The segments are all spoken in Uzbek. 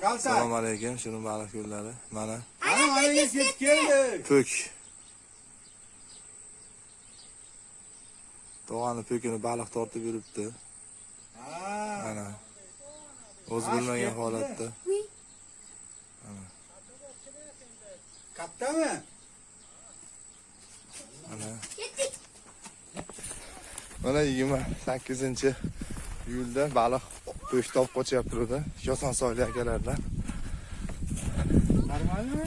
Assalomu alaykum, shirin baliq yo'llari. Mana. Mana yetib keldi. Pök. Tog'ani pökini baliq tortib yuribdi. Mana. O'z bilmagan holatda. Mana. Kattami? Mana. Mana 28-iyulda baliq pök topib qochyapti burada. Kosonsoyli akalardan. Normalmi?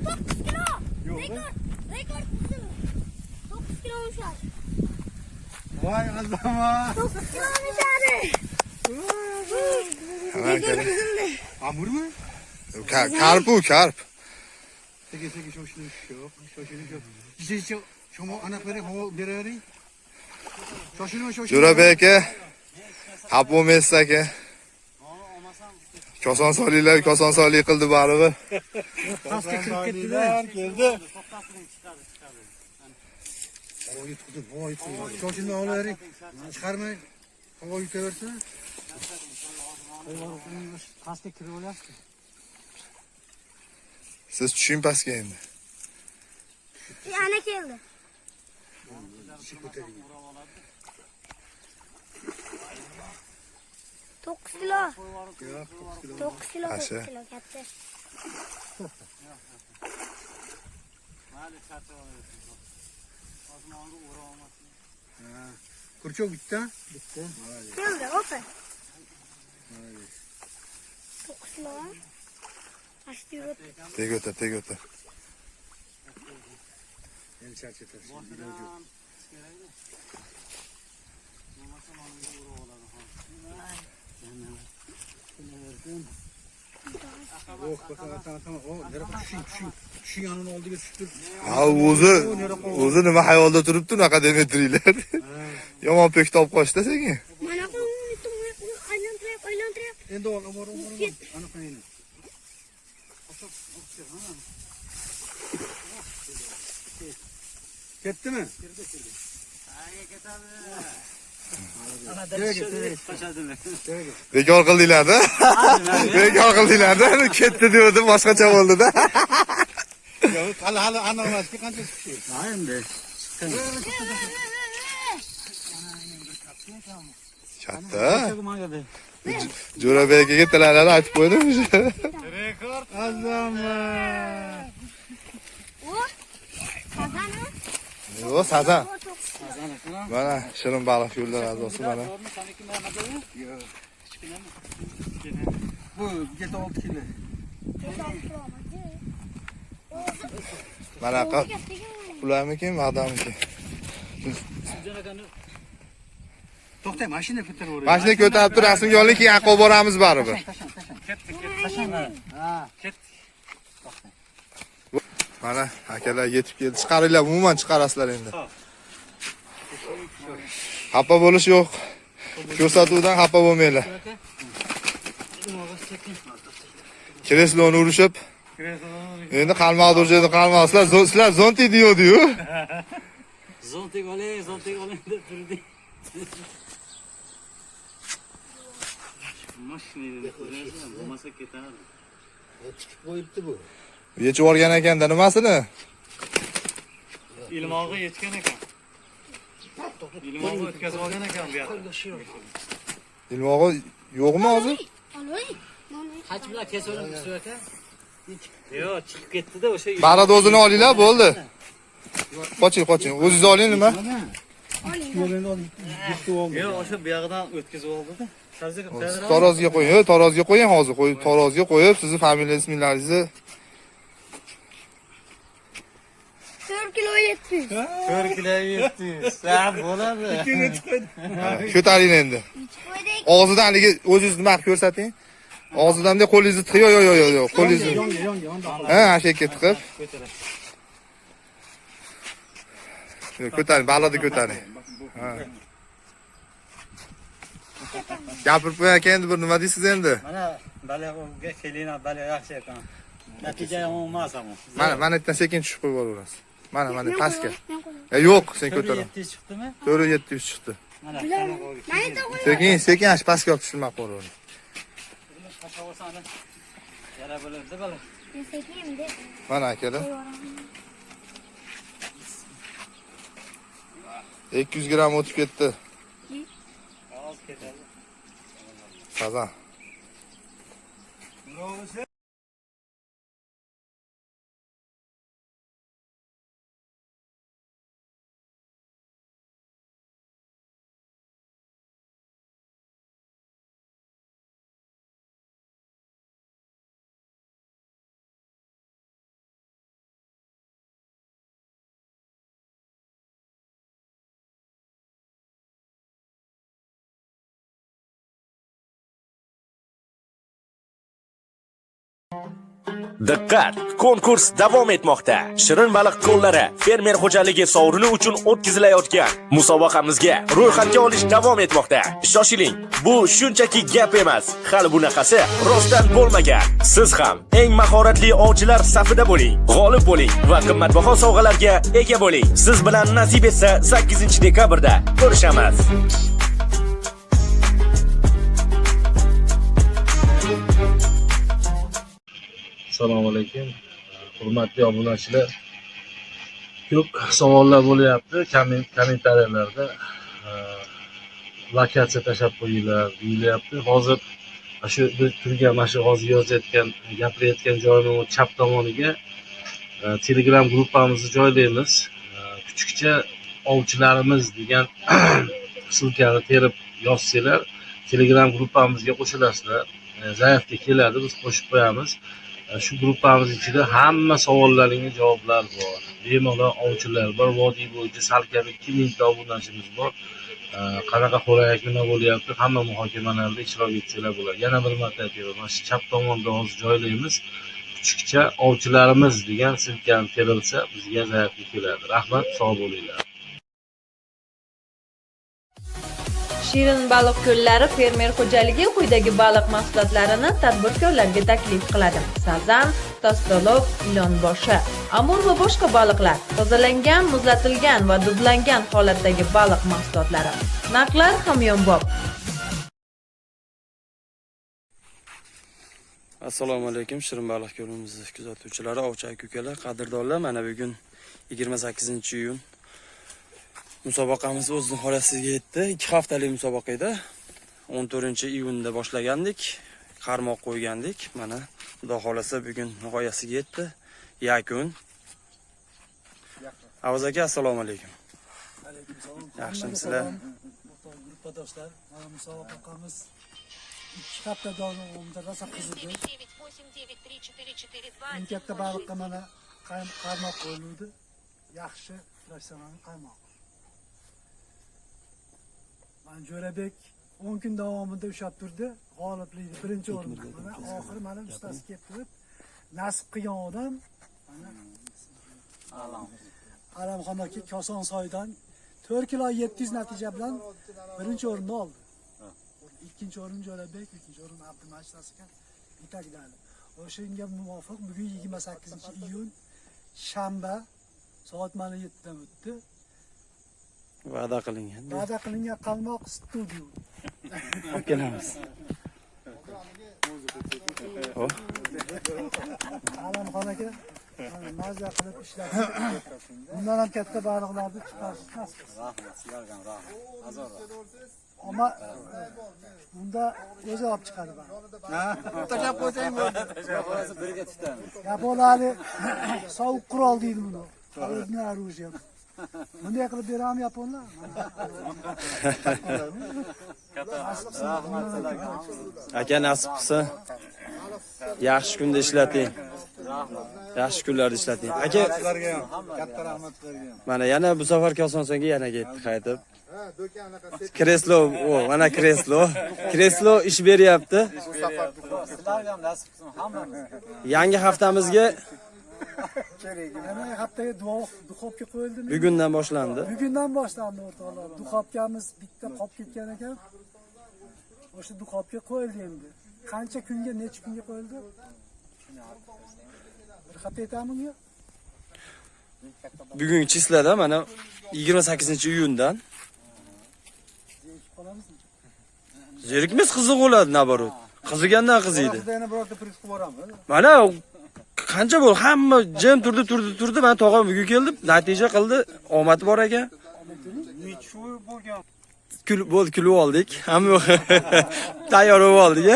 9 kilo. Rekord bizim. 9 kilo uçar. Voy azama. 9 kilo uçarı. Rekord bizimdi. Amurmi? Karp u, karp. Seki shoshilish yo'q. Shoshilish yo'q. Sizcha shoma aniq bering, havo beravering. Shoshilma. Jo'rabek aka, Hapo Messi aka. Kosonsoylik qildi baribir. Pastga kirib ketdilar, keldi. Havo yutdi, voy. Shoshilma olavering. Chiqarmay. Havo yutaversin. Pastga kirib olyapti. Siz tushing pastga endi. Yana keldi. 9 kilo. 9 kilo katta. Kurchok bitta? Keldi, opa. 9 kilo. Ashti yurib. Teg o'tar. Endi charchatarsan. Oh, tushing yanini oldiga tushib. Ha, o'zi nima hayolda turibdi unaqa demetriylar. Yomon pök topib qochdi sekin. Mana aylantirib. Endi ol, amor. Aniqlayman. Ketdimi? Kirdi. Bekor qildinglar-da. Bekor qildinglar-da. Ketdi dedim, boshqacha bo'ldi-da. Yo'q, hali aniqlashga qancha tushdi? Ha, endi. Katta. Jo'rabek akaga tilalarni aytib qo'ydim. Rekord azama. Yo'q, sazan. Mana shirin baliq yo'llar a'zosi mana. Bu 7-6 kilo. Mana ularmikin, maqdammikin. To'xtang, mashina ko'tarib o'ring. Mashina ko'tarib tur, rasmga oling, keyin aqqa boramiz baribir. Mana akalar yetib keldi. Chiqaringlar, umuman chiqarasizlar endi. Xafa bo'lish yo'q. Ko'rsatuvdan xafa bo'lmanglar. Kresloni urishib. Endi qalmoqni urishadi, qalmoqsizlar. Sizlar zonti deydi-yu. Zontik oling deb turdi. Mashinani ko'rasizmi? Bo'lmasa ketardi. Chiqib qo'yibdi bu. Yechib olgan ekanda nimasini? Ilmog'i yetgan ekan. Ilmog'i o'tkazib olgan ekan bu yoqda. Ilmog'i yo'qmi hozir? Haj bilan kesaverib shu aka. Yo'q, chiqib ketdi-da o'sha. Barada o'zini olinglar, bo'ldi. Qoching. O'zingiz oling nima? Yo'q, o'sha bu yoqdan o'tkazib oldi-da. Taroziga qo'ying, taroziga qo'ying hozir. Taroziga qo'yib, sizning familiyangiz, ismingizni 4 kilo 700. 4 kilo 700. Ha, bo'ladi. ko'taring endi. Og'zidan haligi o'zingiz nima ko'rsating. Og'zidan de qo'lingizni tiqib, yo'q, qo'lingizni. Ha, ashakka tiqib. Ko'taring, balada ko'taring. Ha. Gapirib qo'yarkan endi bir nima deysiz endi? Mana baliqga kelinglar, baliq yaxshi ekan. Natija yomon emas ammo. Mana yerdan sekin tushib qo'yib yuborasiz. Mana pastga. Yo'q, sen ko'tar. 700 chiqdimi? 4-700 chiqdi. Mana. Sekin ash pastga olib tushirmoq qo'ying. Aşağısını yara bo'ladi bala. Sekin de. Mana akalar. 200 gram o'tib ketdi. Az ketadi. Sazan. Diqqat! Konkurs davom etmoqda. Shirin baliq ko'llari fermer xo'jaligi sovrini uchun o'tkazilayotgan musobaqamizga ro'yxatga olish davom etmoqda. Shoshiling. Bu shunchaki gap emas. Hali bunaqasi rostdan bo'lmagan. Siz ham eng mahoratli ovchilar safida bo'ling. G'olib bo'ling va qimmatbaho sovg'alarga ega bo'ling. Siz bilan nasib etsa 8-dekabrda ko'rishamiz. Assalomu alaykum. Hurmatli obunachilar. Ko'p savollar bo'lyapti kommentariyalarda. Lokatsiya tashab qo'yinglar deyilyapti. Hozir shu turgan mana shu hozir yozayotgan, gapirayotgan joyning chap tomoniga Telegram gruppamizni joylaymiz. Kuchukcha ovchilarimiz degan sulkani terib yozsanglar, Telegram gruppamizga qo'shilasizlar. Zaifga keladi, biz qo'shib qo'yamiz. Shu gruppamiz ichida hamma savollaringizga javoblar bor. Bemalol ovchilar bor, vodiy bo'yicha salkam 2000 ta obunachimiz bor. Qanaqa xo'rak nima bo'lyapti, hamma muhokamalarda ishtirok etsanglar bo'ladi. Yana bir marta aytaman, mana shu chap tomonda hozir joylaymiz. Kuchukcha ovchilarimiz degan silkani terilsa, bizga zaifga keladi. Rahmat, sog' bo'linglar. Shirin baliq ko'llari fermer xo'jaligi quyidagi baliq mahsulotlarini tadbirkorlarga taklif qiladi. Sazan, to'stolov, ilonboshi, amur va boshqa baliqlar, tozalangan, muzlatilgan va dudlangan holatdagi baliq mahsulotlari. Narxlar hamyonbop. Assalomu alaykum, Shirin baliq ko'limiz kuzatuvchilari, ovchi aka-ukalar, qadrdonlar. Mana bugun 28-iyun musobaqamiz o'z nihoyasiga yetdi. 2 haftalik musobaqa edi. 14-iyunda boshlagandik, qarmoq qo'ygandik. Mana xudo xolasa bugun nihoyasiga yetdi. Yakun. Avaz aka, assalomu alaykum. Alaykum salom. Yaxshimisizlar? Gruppadoshlar, mana musobaqamiz 2 hafta davomida rosa qiziqdi. Eng katta baliqqa mana qarmoq qo'yildi. Yaxshi professional qarmoq. Man Jo'rabek 10 kun davomida ushlab turdi, g'oliblikni birinchi o'rinda. Mana oxiri mana ustasi kelib turib, nasib qilgan odam mana Alamxon aka Kosonsoydan 4 kilo 700 natija bilan birinchi o'rinni oldi. Ikkinchi o'rin Jo'rabek, uchinchi o'rin Abdumajid Askan yetakdali. O'shanga muvofiq bugun 28-iyun shanba soat mana 7 dan o'tdi. Va'da qilingan. Va'da qilingan qalmoq studio. Kelamiz. Alamxon aka mazza qilib ishlashdi. Bundan ham katta baliqlarni chiqarish nasib. Rahmat, sizlarga rahmat. Azor. Ammo bunda o'zi olib chiqadi bani. Ha, tashlab qo'ysang bo'ldi. Tashlab birga tutamiz. Yaponali sovuq qurol deydi buni. Xalqning оружие. Bunday qilib berami yaponlar? Aka nasib qilsa yaxshi kunda ishlating. Yaxshi kunlarda ishlating. Aka Sizlarga katta rahmat sizlarga. mana yana bu safar Kosonsoyga yana ketdi qaytib. Kreslo, mana kreslo. Kreslo ish beryapti. Sizlarga ham nasib qilsin hammamiz. Yangi haftamizga Yana haftaga duxobga qo'yildi. bugundan boshlandi. Bugundan boshlandi o'rtoqlar. Duxobkamiz bitta qolib ketgan ekan. O'sha duxobga qo'yildi endi. Qancha kunga, necha kunga qo'yildi? Bir hafta yetamizmi? Bugungi chislada mana 28-iyundan Qolamizmi? zerikmiz qiziq bo'ladi naborot. Qizigandan qiziydi. Yana birorta priz qilib boramiz. Mana qancha bo'l hamma jim turdi. Men tog'am uyga keldim. Natija qildi. Omadi bor ekan. Kulib oldik. Hamma tayyor bo'lib oldik.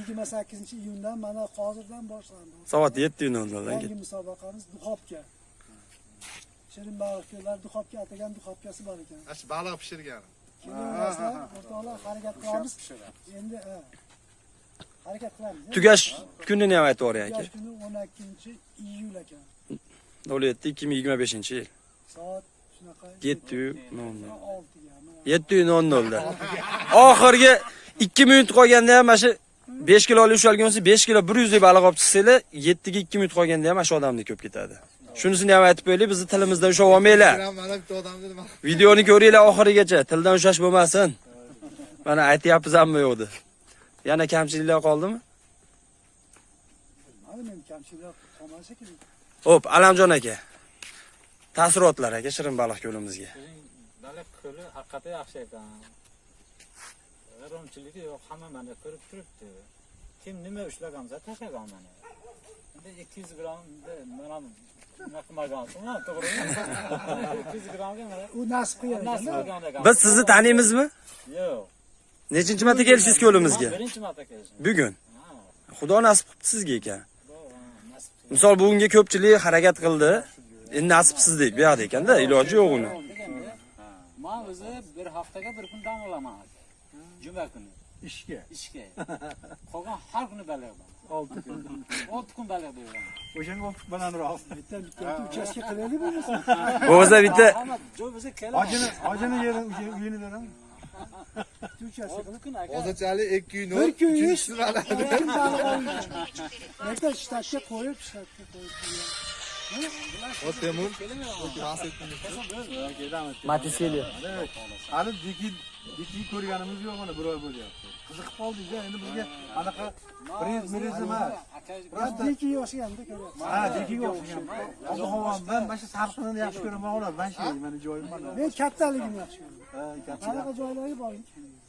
28-iyundan mana hozirdan boshlandi. Soat 7:00dan Yangi musobaqamiz duxobka. Shirin baliqchilar duxobka atagan duxobkasi bor ekan. Ash baliq pishirgan. Kelayapsizlar, o'rtoqlar harakat qilamiz. Endi harakat qilamiz. Tugash kunini ham aytib o'ray aka. Tugash kuni 12-iyul ekan. 07-2025-yil. Soat shunaqa 7:00. 6:00 da. Oxirgi 2 minut qolganda ham mana shu 5 kiloli ushalgan bo'lsa 5 kilo 100 lik baliq olib chiqsanglar 7 ga 2 minut qolganda ham shu odamni ko'p ketadi. Shunisini ham aytib qo'yaylik, bizni tilimizdan ushlab olmanglar. Mana bitta odam dedi. Videoni ko'ringlar oxirigacha, tildan ushlash bo'lmasin. Mana aytyapmiz hamma yo'qdi. Yana kamchiliklar qoldimi? Mana men kamchiliklar qolmasa kerak. Xo'p, Alamjon aka. Taassurotlar aka Shirin baliq ko'limizga. Baliq ko'li haqiqatda yaxshi ekan. G'irromchiligi yo'q, hamma mana ko'rib turibdi. Kim nima ushlagansa tashlagan mana. Endi 200 grammda mana nima qilmagansiz-a, to'g'rimi? 200 grammga mana U nasib qilgan ekan. Biz sizni taniymizmi? Yo'q. Nechinchi marta kelishingiz ko'limizga? Birinchi marta kelishim. Bugun. Xudo nasib qilibdi sizga ekan. Nasib qildi. Misol bugunga ko'pchilik harakat qildi. Endi nasibsizlik bu yoqda ekanda, iloji yo'q uni. Men o'zi bir haftaga bir kun dam olaman. Juma kuni ishga. Qolgan har kuni baliq bor. 6 kun. 6 kun baliq beraman. O'shanga optik balandroq. Bitta uchastka qilaylik bo'lmasa. O'zi bitta Joy bo'lsa keladi. Hojini yerim uyini beraman. Uchastka qilib. Hozirchalik 2 kun. Bir kun ish. Uchinchisi Nega shtatga qo'yib. O Temur. Matiz keliyor. Hali diki ko'rganimiz yo'q mana biror bo'lyapti. Qiziqib qoldik-da, endi bizga anaqa priz emas. Diki yoshganda ko'ryapsiz. Ha, diki yoshgan. Ob-havo ben mana shu sarqinini yaxshi ko'raman, ular mana shu mana joyim mana. Men kattaligini yaxshi ko'raman. Ha, kattalar. Qanaqa joylari bor?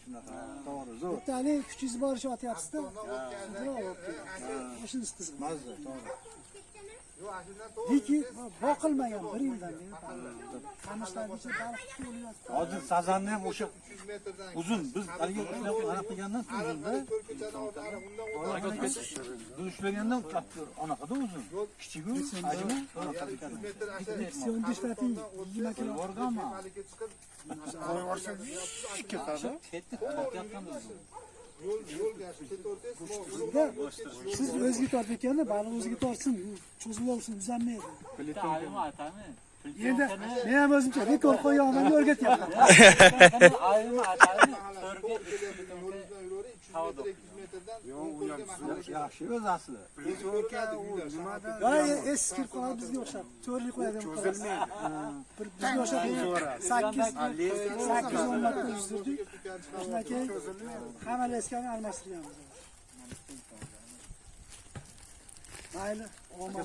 Shunaqa. To'g'ri, zo'r. Bittalik kuchingiz boricha otyapsiz-da. O'shingiz qiziq. Mazza, to'g'ri. Diki boqilmagan bir yildan beri qamishlargacha baliq tutyapti. Hozir sazanni ham o'sha uzun biz haligi anaqa qilgandan uzunda. Biz ushlagandan katta anaqada uzun. Kichigi hajmi anaqa. 20 kilo borganmi? Qo'yvorsa ikki qada. Siz o'ziga tortayotganda baliq o'ziga tortsin, cho'zilaversin, uzanmaydi. Endi men ham o'zimcha rekord qo'yganman, o'rgatyapman. Yaxshi o'z asli. Voy, eski qolib bizga o'xshab, to'rlik qo'yadi. Bizga o'xshab 8-10 marta uzdirdik. Shundan keyin hammalaskani almashtirganmiz. Mayli.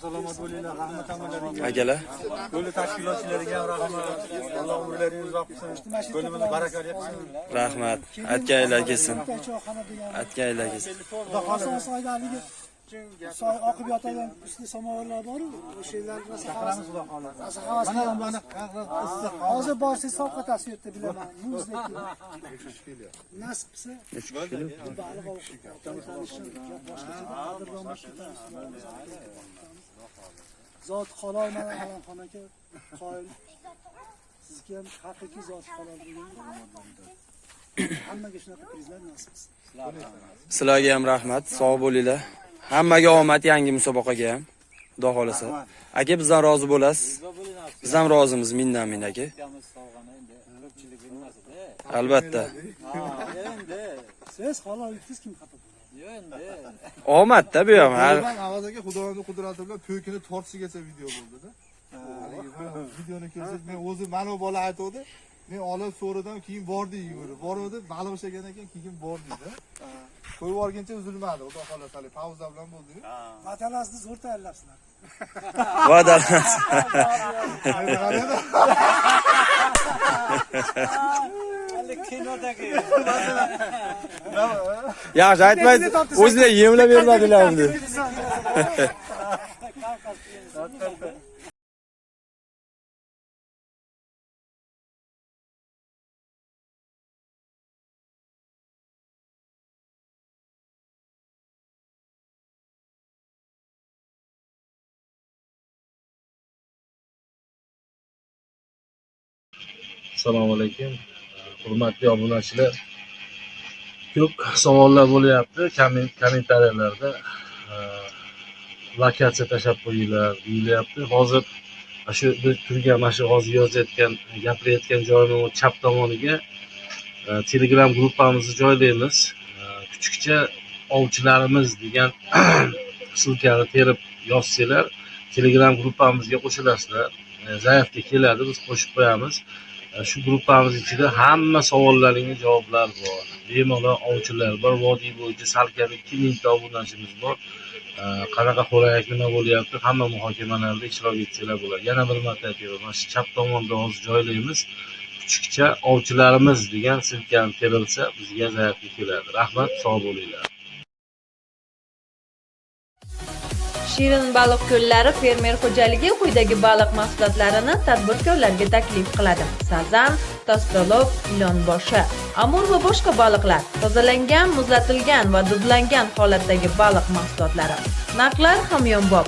Salomat bo'linglar, rahmat amalariga. Akalar. Qo'li tashkilotchilariga ham rahmat. Alloh umrlaringizni uzoq qilsin. Qo'limizni barakali qilsin. Rahmat. Aytganinglar kelsin. Aytganinglar kelsin. Xudo xohlasa soydaligi soy oqib yotadigan ustida samovarlar bor-ku, o'shalar masalan xudo xohlasa. Mana buni issiq. Hozir borsiz sovqotasi yerda bilaman. Muzdek. Nasib qilsa 3 kilo. Baliq Zot halol mana Alamxon aka qoyil. Sizga ham haqiqiy zot halol bo'lgan. Hammaga shunaqa prizlar nasib qilsin. Sizlarga ham rahmat, sog' bo'linglar. Hammaga omad yangi musobaqaga ham. Xudo xolasa. Aka bizdan rozi bo'lasiz. Biz ham rozimiz, mindan aka. Albatta. Siz halol yutdingiz kim xato bo'ldi? Yo'q endi. Omadda bu ham. Har avazaga Xudoning qudrati bilan to'kini tortishigacha video bo'ldi-da. Videoni ko'rsak men o'zim mana bu bola aytdi. Men olib so'radim, keyin bordi yugurib. Bordi, baliq ushlagan ekan, keyin bordi-da. Qo'yib yuborguncha uzilmadi. Xudo xolasa, pauza bilan bo'ldi-ku. Matalasni zo'r tayyorlabsizlar. kinodagi Yaxshi aytmaysiz. O'zinglar yemlab bermadilarmi deb. Assalomu alaykum. Hurmatli obunachilar. Ko'p savollar bo'lyapti kommentariyalarda. Lokatsiya tashab qo'yinglar deyilyapti. Hozir shu biz turgan mana shu hozir yozayotgan, gapirayotgan joyning chap tomoniga Telegram gruppamizni joylaymiz. Kuchukcha ovchilarimiz degan silkani terib yozsanglar, Telegram gruppamizga qo'shilasizlar. Zaifga keladi, biz qo'shib qo'yamiz. Shu gruppamiz ichida hamma savollaringizga javoblar bor. Bemalol ovchilar bor, vodiy bo'yicha salkam 2000 ta obunachimiz bor. Qanaqa xo'rak nima bo'lyapti, hamma muhokamalarda ishtirok etsanglar bo'ladi. Yana bir marta aytaman, mana shu chap tomonda hozir joylaymiz. Kuchukcha ovchilarimiz degan silkani terilsa, bizga zaifga keladi. Rahmat, sog' bo'linglar. Shirin baliq ko'llari fermer xo'jaligi quyidagi baliq mahsulotlarini tadbirkorlarga taklif qiladi. Sazan, to'stoloq, ilonboshi, amur va boshqa baliqlar, tozalangan, muzlatilgan va dudlangan holatdagi baliq mahsulotlari. Narxlar hamyonbop.